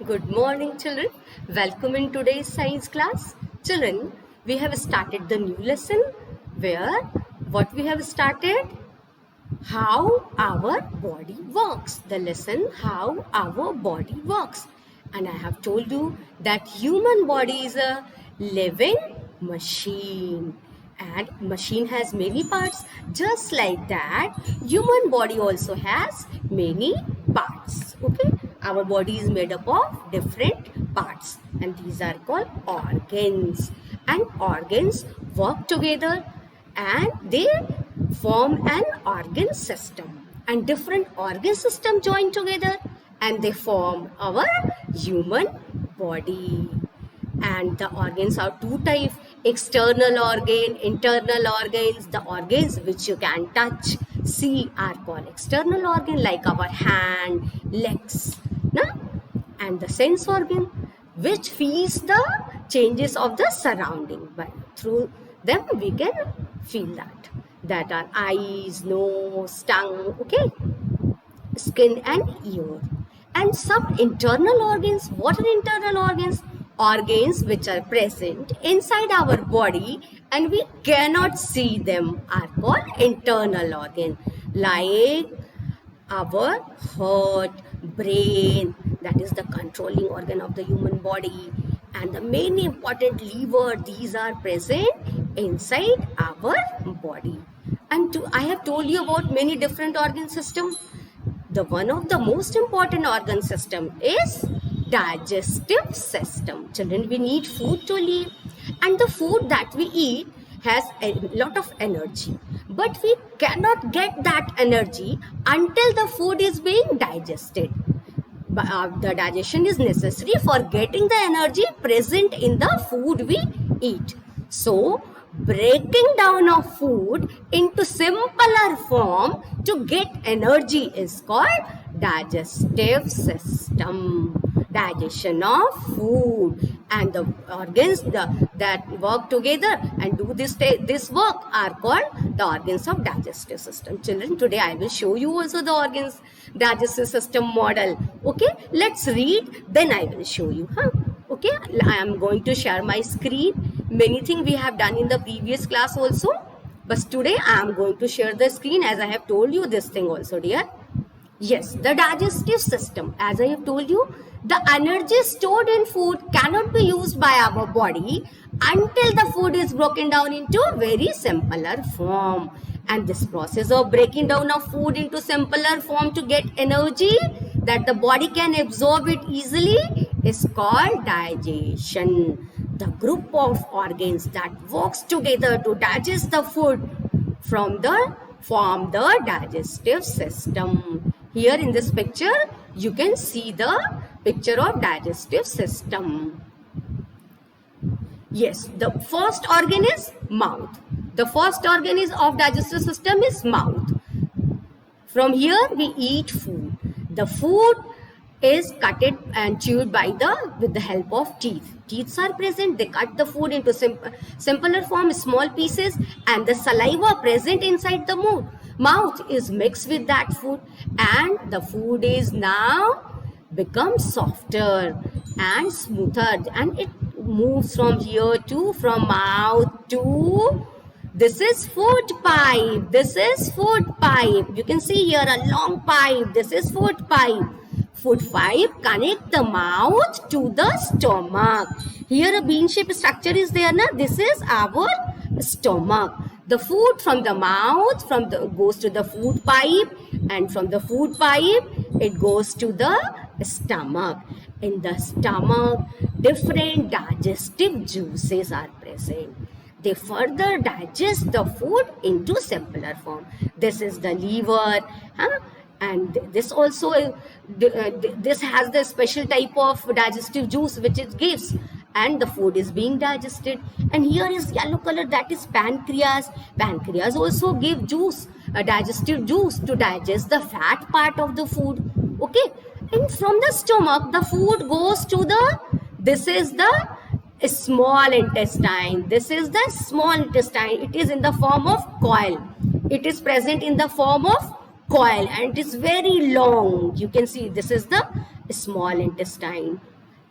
Good morning, children. Welcome in today's science class. Children, we have started the new lesson where what we have started? How our body works. The lesson how our body works. And I have told you that human body is a living machine. And machine has many parts. Just like that, human body also has many parts. Okay, our body is made up of different parts, and these are called organs. And organs work together, and they form an organ system. And different organ system join together, and they form our human body. And the organs are two types: external organ, internal organs. The organs which you can touch, see, are called external organ, like our hand, legs, na? And the sense organ which feels the changes of the surrounding, but through them we can feel that are eyes, nose, tongue, okay, skin and ear. And some internal organs. What are internal organs? Organs which are present inside our body and we cannot see them are called internal organ, like our heart, brain, that is the controlling organ of the human body, and the main important liver. These are present inside our body. And I have told you about many different organ systems. The one of the most important organ system is digestive system. Children, we need food to live, and the food that we eat has a lot of energy, but we cannot get that energy until the food is being digested. The digestion is necessary for getting the energy present in the food we eat. So breaking down of food into simpler form to get energy is called digestive system. Digestion of food, and the organs that work together and do this work are called the organs of digestive system. Children, today I will show you also the organs digestive system model. Okay, let's read, then I will show you. Okay, I am going to share my screen. Many things we have done in the previous class also, but today I am going to share the screen as I have told you this thing also, dear. Yes, the digestive system, as I have told you, the energy stored in food cannot be used by our body until the food is broken down into very simpler form. And this process of breaking down of food into simpler form to get energy that the body can absorb it easily is called digestion. The group of organs that works together to digest the food form the digestive system. Here in this picture, you can see the picture of digestive system. Yes, the first organ is mouth. The first organ of digestive system is mouth. From here we eat food. The food is cutted and chewed with the help of teeth. Teeth are present. They cut the food into simpler form, small pieces, and the saliva present inside the mouth is mixed with that food, and the food is now become softer and smoother, and it moves from mouth to this is food pipe. This is food pipe. You can see here a long pipe. This is food pipe. Food pipe connect the mouth to the stomach. Here a bean-shaped structure is there. This is our stomach. The food from the mouth goes to the food pipe, and from the food pipe it goes to the stomach. In the stomach, different digestive juices are present. They further digest the food into simpler form. This is the liver, and this also this has the special type of digestive juice which it gives, and the food is being digested. And here is yellow color, that is pancreas. Pancreas also give juice, a digestive juice to digest the fat part of the food. Okay, and from the stomach the food goes to this is the small intestine. This is the small intestine. It is in the form of coil. It is present in the form of coil, and it is very long. You can see this is the small intestine.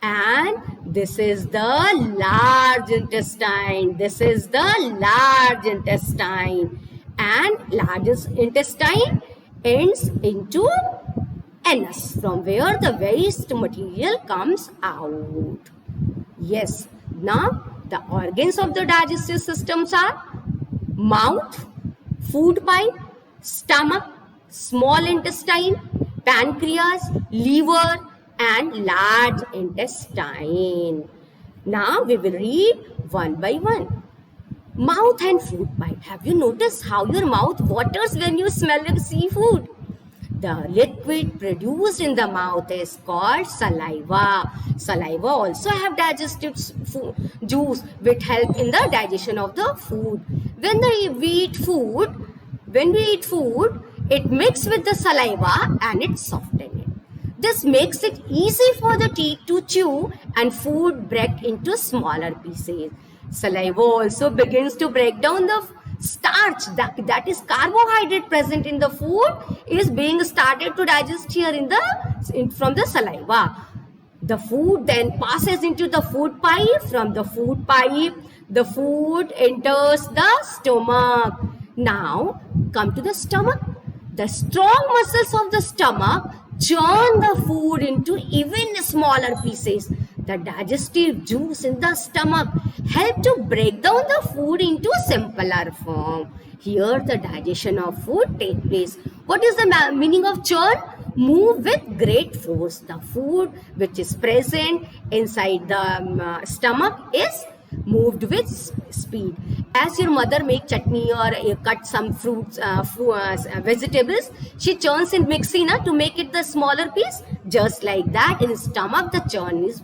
and this is the large intestine. This is the large intestine, and large intestine ends into anus, from where the waste material comes out. Yes, now the organs of the digestive systems are mouth, food pipe, stomach, small intestine, pancreas, liver, and large intestine. Now we will read one by one. Mouth and food pipe. Have you noticed how your mouth waters when you smell of seafood? The liquid produced in the mouth is called saliva. Saliva also have digestive juice which help in the digestion of the food. When we eat food, it mixes with the saliva and it softens it. This makes it easy for the teeth to chew and food break into smaller pieces. Saliva also begins to break down the starch, that is carbohydrate present in the food, is being started to digest here from the saliva. The food then passes into the food pipe. From the food pipe, the food enters the stomach. Now come to the stomach. The strong muscles of the stomach churn the food into even smaller pieces. The digestive juice in the stomach help to break down the food into simpler form. Here the digestion of food takes place. What is the meaning of churn? Move with great force. The food which is present inside the stomach is moved with speed. As your mother make chutney or cut some fruits, vegetables, she churns in mixie to make it the smaller piece. Just like that, in stomach the churn is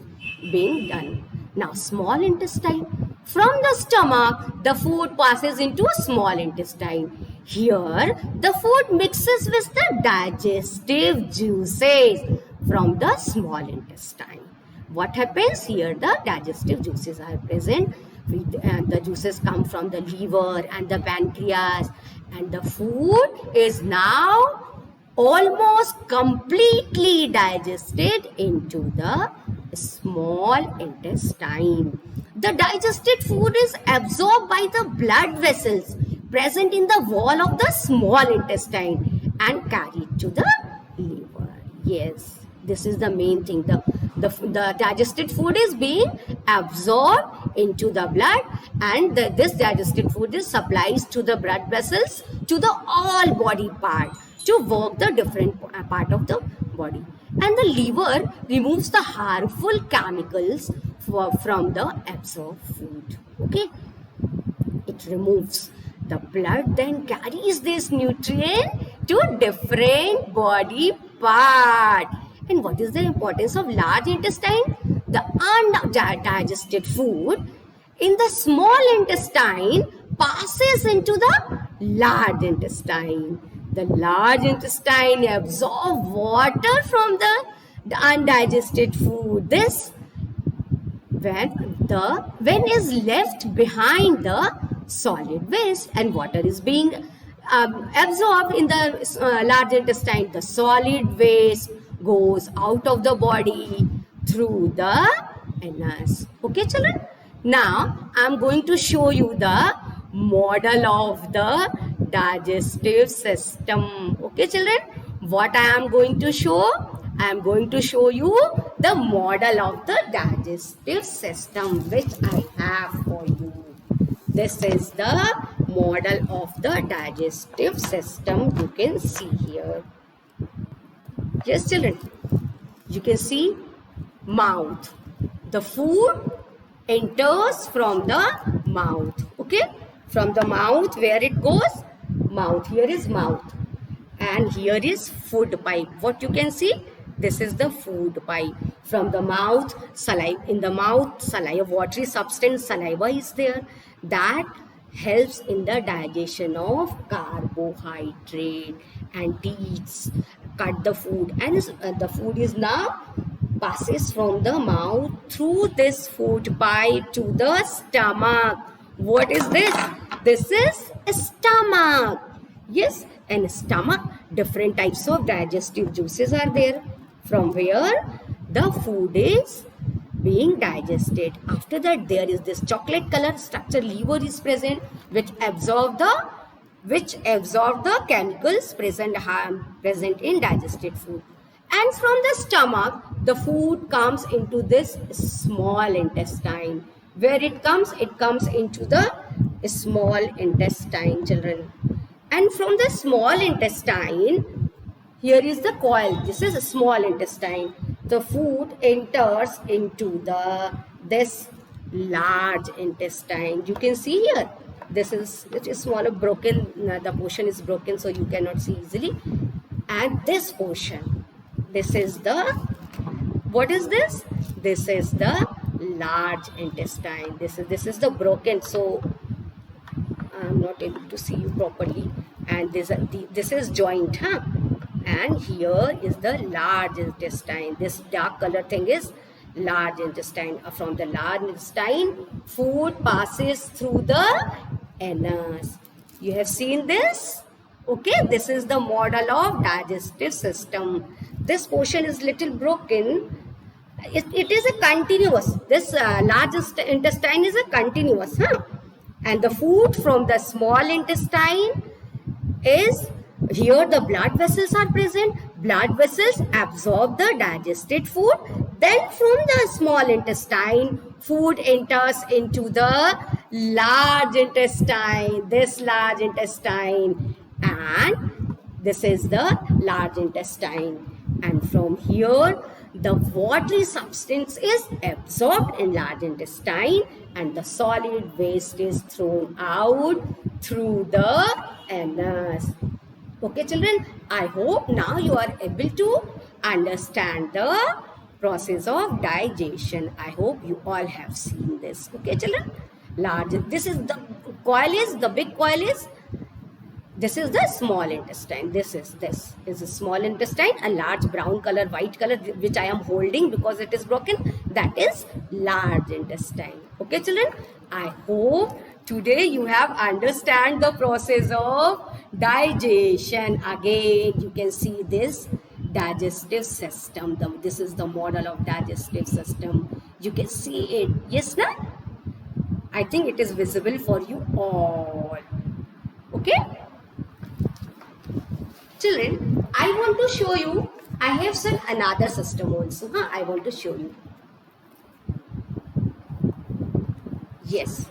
being done. Now small intestine. From the stomach, the food passes into small intestine. Here, the food mixes with the digestive juices from the small intestine. What happens here? The digestive juices are present. The juices come from the liver and the pancreas, and the food is now almost completely digested into the small intestine. The digested food is absorbed by the blood vessels present in the wall of the small intestine and carried to the liver. Yes, this is the main thing. The digested food is being absorbed into the blood, and this digested food is supplies to the blood vessels, to the all body part, to work the different part of the body. And the liver removes the harmful chemicals from the absorbed food. Okay, it removes. The blood then carries this nutrient to different body part. And what is the importance of large intestine? The undigested food in the small intestine passes into the large intestine. The large intestine absorbs water from the undigested food. This when is left behind the solid waste, and water is being absorbed in the large intestine. The solid waste goes out of the body through the anus. Okay, children? Now, I am going to show you the model of the digestive system. Okay, children? What I am going to show? I am going to show you the model of the digestive system which I have for you. This is the model of the digestive system you can see here. Yes, children, you can see mouth. The food enters from the mouth. Okay, from the mouth, where it goes? Mouth. Here is mouth, and here is food pipe. What you can see? This is the food pipe. From the mouth, saliva. In the mouth, saliva, watery substance, saliva is there. That helps in the digestion of carbohydrate, and teeth cut the food, and the food is now passes from the mouth through this food pipe to the stomach. What is this? This is stomach. Yes, and stomach, different types of digestive juices are there, from where the food is being digested. After that, there is this chocolate color structure, liver is present, which absorb the chemicals present in digested food. And from the stomach, the food comes into this small intestine. Where it comes into the small intestine, children. And from the small intestine, here is the coil. This is a small intestine. The food enters into this large intestine. You can see here. It is smaller, broken. The portion is broken, so you cannot see easily. And this portion, this is what is this? This is the large intestine. This is the broken. So I'm not able to see you properly. And this is joint, huh? And here is the large intestine. This dark color thing is large intestine. From the large intestine, food passes through the anus. You have seen this? Okay, this is the model of digestive system. This portion is little broken. It is a continuous. This large intestine is a continuous, huh? And the food from the small intestine is, here the blood vessels are present. Blood vessels absorb the digested food. Then from the small intestine, food enters into the large intestine. This large intestine. And this is the large intestine. And from here, the watery substance is absorbed in large intestine and the solid waste is thrown out through the anus. Okay, children, I hope now you are able to understand the process of digestion. I hope you all have seen this. Okay, children, this is the big coil is, this is the small intestine. This is a small intestine, a large brown color, white color, which I am holding because it is broken. That is large intestine. Okay, children, I hope today you have understand the process of digestion. Again, you can see this digestive system. This is the model of digestive system. You can see it. Yes, na? I think it is visible for you all. Okay? Children, I want to show you, I have some another system also. I want to show you. Yes,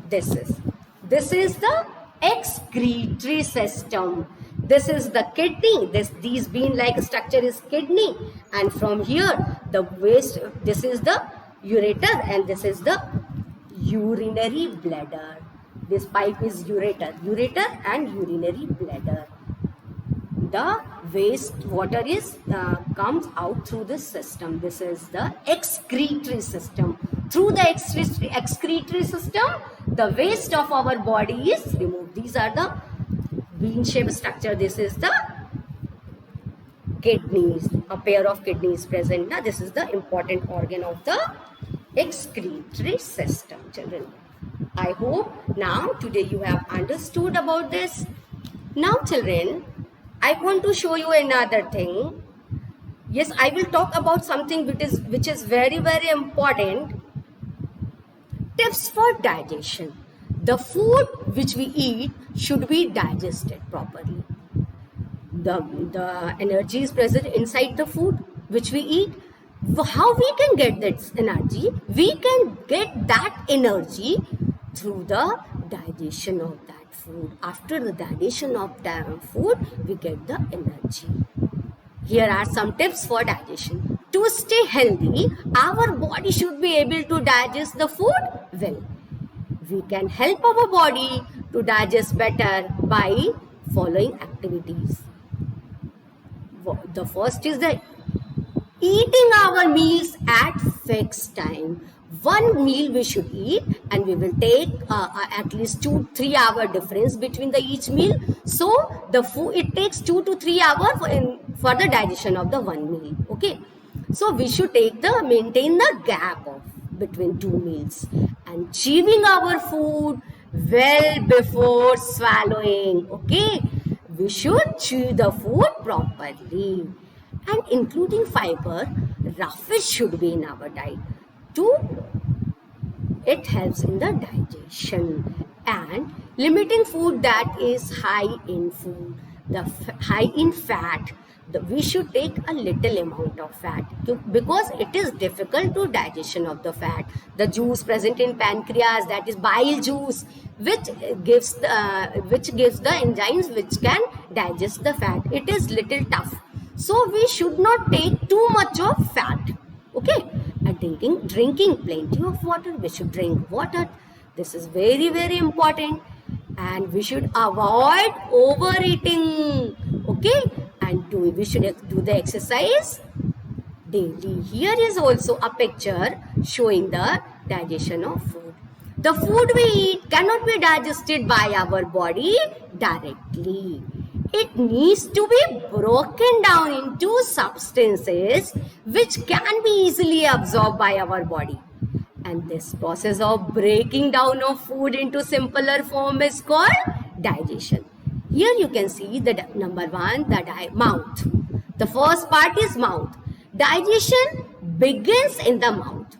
this is the excretory system. This is the kidney. These bean like structure is kidney, and from here the waste. This is the ureter, and this is the urinary bladder. This pipe is ureter and urinary bladder. The waste water is comes out through this system. This is the excretory system. Through the excretory system, the waste of our body is removed. These are the bean-shaped structure. This is the kidneys. A pair of kidneys present. Now, this is the important organ of the excretory system, children. I hope now today you have understood about this. Now, children, I want to show you another thing. Yes, I will talk about something which is very, very important. Tips for digestion. The food which we eat should be digested properly. The energy is present inside the food which we eat. How we can get that energy? We can get that energy through the digestion of that food. After the digestion of the food, we get the energy. Here are some tips for digestion. To stay healthy, our body should be able to digest the food well. We can help our body to digest better by following activities. The first is the eating our meals at fixed time. One meal we should eat, and we will take at least 2-3 hour difference between each meal. So the food, it takes 2 to 3 hours for the digestion of the one meal. Okay, so we should maintain the gap between two meals and chewing our food well before swallowing. Okay, we should chew the food properly, and including fiber, raw fish should be in our diet. to it helps in the digestion. And limiting food that is high in food, high in fat, we should take a little amount of fat because it is difficult to digestion of the fat. The juice present in pancreas, that is bile juice, which gives the enzymes which can digest the fat, it is little tough. So we should not take too much of fat. Okay, and drinking plenty of water. We should drink water. This is very, very important. And we should avoid overeating. Okay, and we should do the exercise daily. Here is also a picture showing the digestion of food. The food we eat cannot be digested by our body directly. It needs to be broken down into substances which can be easily absorbed by our body. And this process of breaking down of food into simpler form is called digestion. Here you can see the number one, the mouth. The first part is mouth. Digestion begins in the mouth.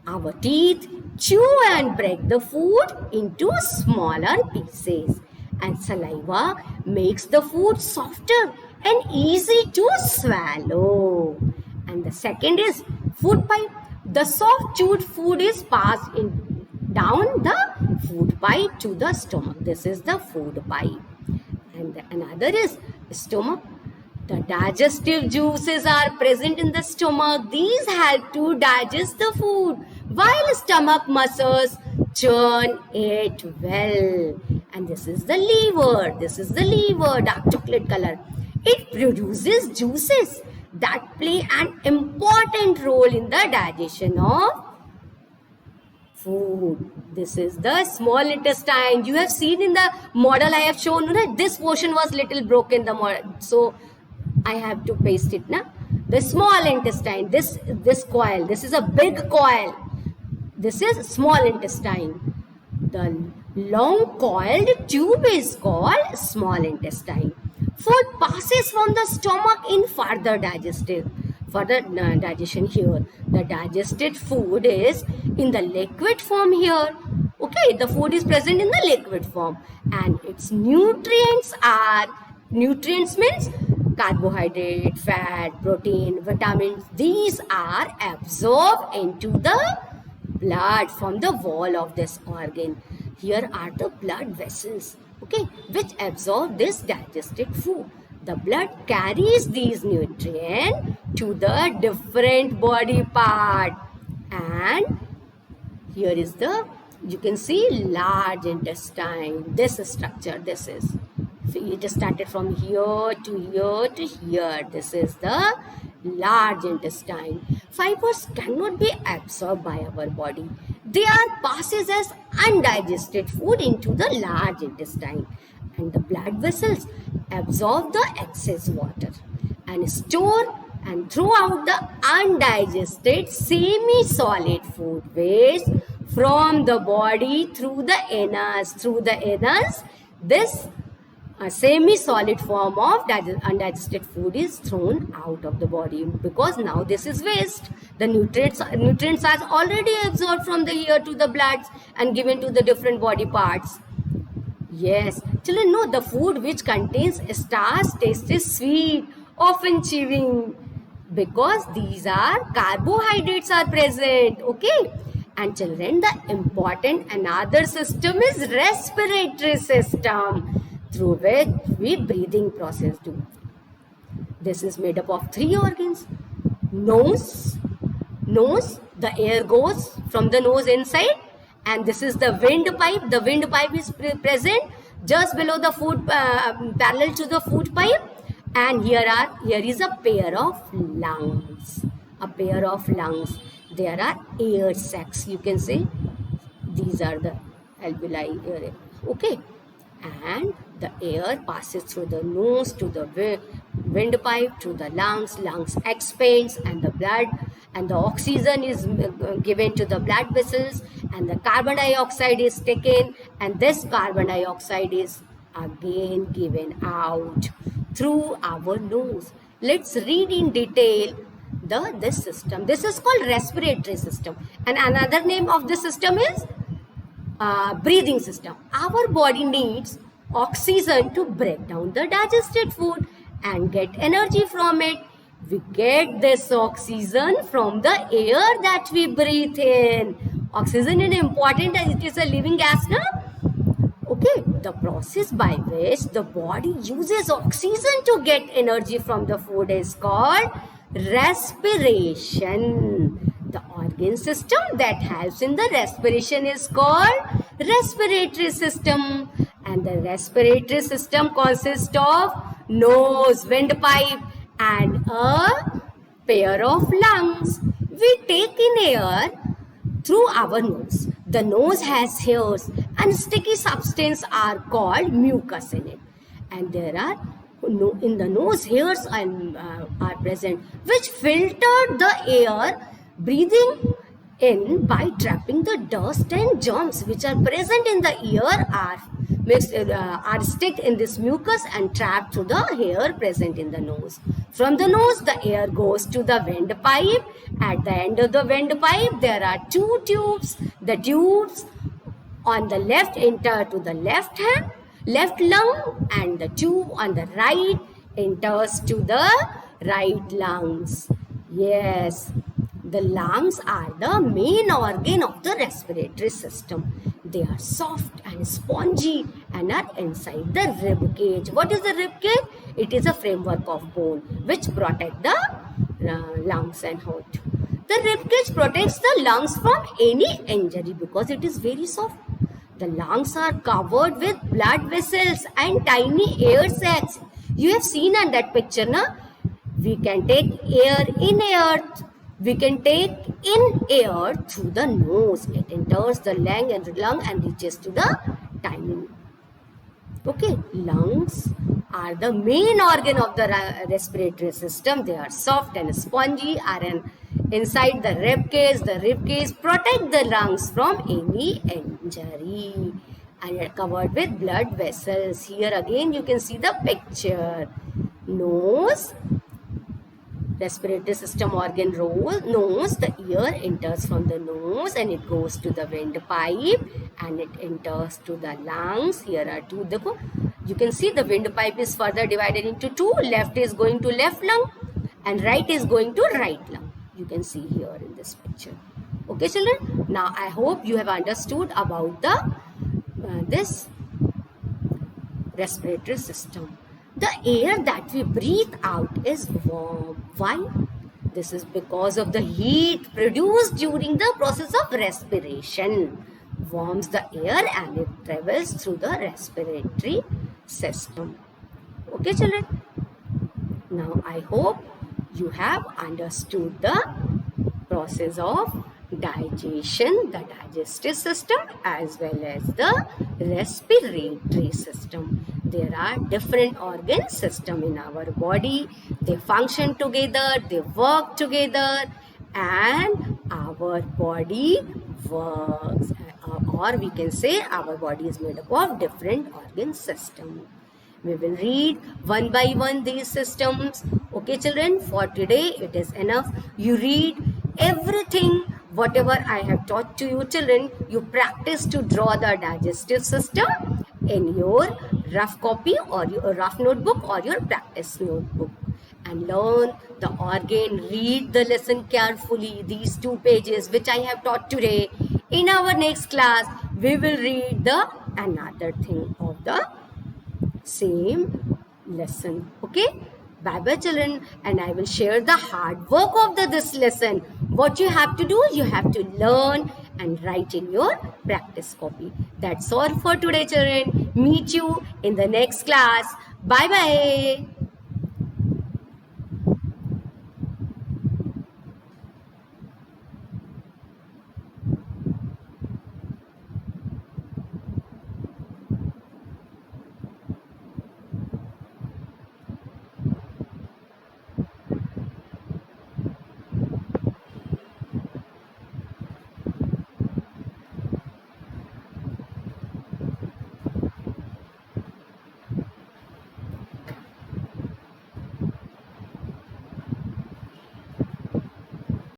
Our teeth chew and break the food into smaller pieces, and saliva makes the food softer and easy to swallow. And the second is food pipe. The soft chewed food is passed down the food pipe to the stomach. This is the food pipe. And another is stomach. The digestive juices are present in the stomach. These help to digest the food, while stomach muscles churn it well. And this is the liver. This is the liver, dark chocolate color. It produces juices that play an important role in the digestion of food. This is the small intestine. You have seen in the model I have shown, right? This portion was little broken, the model. So I have to paste it now. The small intestine, this coil, this is a big coil. This is small intestine. The long coiled tube is called small intestine. Food passes from the stomach in further digestion here. The digested food is in the liquid form here. Okay, the food is present in the liquid form, and its nutrients means carbohydrate, fat, protein, vitamins. These are absorbed into the blood from the wall of this organ. Here are the blood vessels, okay, which absorb this digested food. The blood carries these nutrients to the different body part. And here is you can see large intestine. This structure, this is. So it started from here to here to here. This is the large intestine. Fibers cannot be absorbed by our body. They are passes as undigested food into the large intestine. And the blood vessels absorb the excess water and store and throw out the undigested semi-solid food waste from the body through the anus. Through the anus, this semi-solid form of undigested food is thrown out of the body, because now this is waste. The nutrients are already absorbed from the ear to the blood and given to the different body parts. Yes, children know the food which contains starch tastes sweet, often chewing, because these are carbohydrates are present. Okay, and children, the important another system is respiratory system, through which we breathing process do. This is made up of 3 organs. Nose, the air goes from the nose inside, and this is the windpipe. The windpipe is present just below the food, parallel to the food pipe. And here is a pair of lungs. There are air sacs. You can say these are the alveoli area. Okay, and the air passes through the nose to the windpipe to the lungs. Lungs expands, and the blood and the oxygen is given to the blood vessels, and the carbon dioxide is taken, and this carbon dioxide is again given out through our nose. Let's read in detail this system. This is called respiratory system, and another name of this system is breathing system. Our body needs oxygen to break down the digested food and get energy from it. We get this oxygen from the air that we breathe in. Oxygen is important as it is a living gas, na? Okay, the process by which the body uses oxygen to get energy from the food is called respiration. The organ system that helps in the respiration is called respiratory system. And the respiratory system consists of nose, windpipe, and a pair of lungs. We take in air through our nose. The nose has hairs and sticky substance are called mucus in it. And there are in the nose hairs are present which filter the air breathing in by trapping the dust and germs which are present in the ear are stick in this mucus and trapped through the hair present in the nose. From the nose, the air goes to the windpipe. At the end of the windpipe, there are two tubes. The tubes on the left enter to the left lung, and the tube on the right enters to the right lungs. Yes, the lungs are the main organ of the respiratory system. They are soft and spongy and are inside the rib cage. What is the rib cage? It is a framework of bone which protect the lungs and heart. The rib cage protects the lungs from any injury because it is very soft. The lungs are covered with blood vessels and tiny air sacs. You have seen on that picture, na? We can take air in air. We can take in air through the nose. It enters the lung and reaches to the tiny. Okay, lungs are the main organ of the respiratory system. They are soft and spongy, are inside the rib cage. The rib cage protect the lungs from any injury and are covered with blood vessels. Here again you can see the picture. Nose, respiratory system organ role. Nose, the air enters from the nose and it goes to the windpipe and it enters to the lungs. Here are two. You can see the windpipe is further divided into two. Left is going to left lung and right is going to right lung. You can see here in this picture. Okay, children. Now I hope you have understood about the this respiratory system. The air that we breathe out is warm. Why? This is because of the heat produced during the process of respiration. Warms the air and it travels through the respiratory system. Okay, children. Now I hope you have understood the process of digestion, the digestive system as well as the respiratory system. There are different organ systems in our body. They function together, they work together and our body works, or we can say our body is made up of different organ systems. We will read one by one these systems. Okay, children, for today it is enough. You read everything, whatever I have taught to you, children. You practice to draw the digestive system in your rough copy or your rough notebook or your practice notebook. And learn the organ. Read the lesson carefully, these 2 pages which I have taught today. In our next class, we will read the another thing of the same lesson. Okay, bye bye children, and I will share the hard work of this lesson. What you have to do, you have to learn and write in your practice copy. That's all for today, children. Meet you in the next class. Bye bye.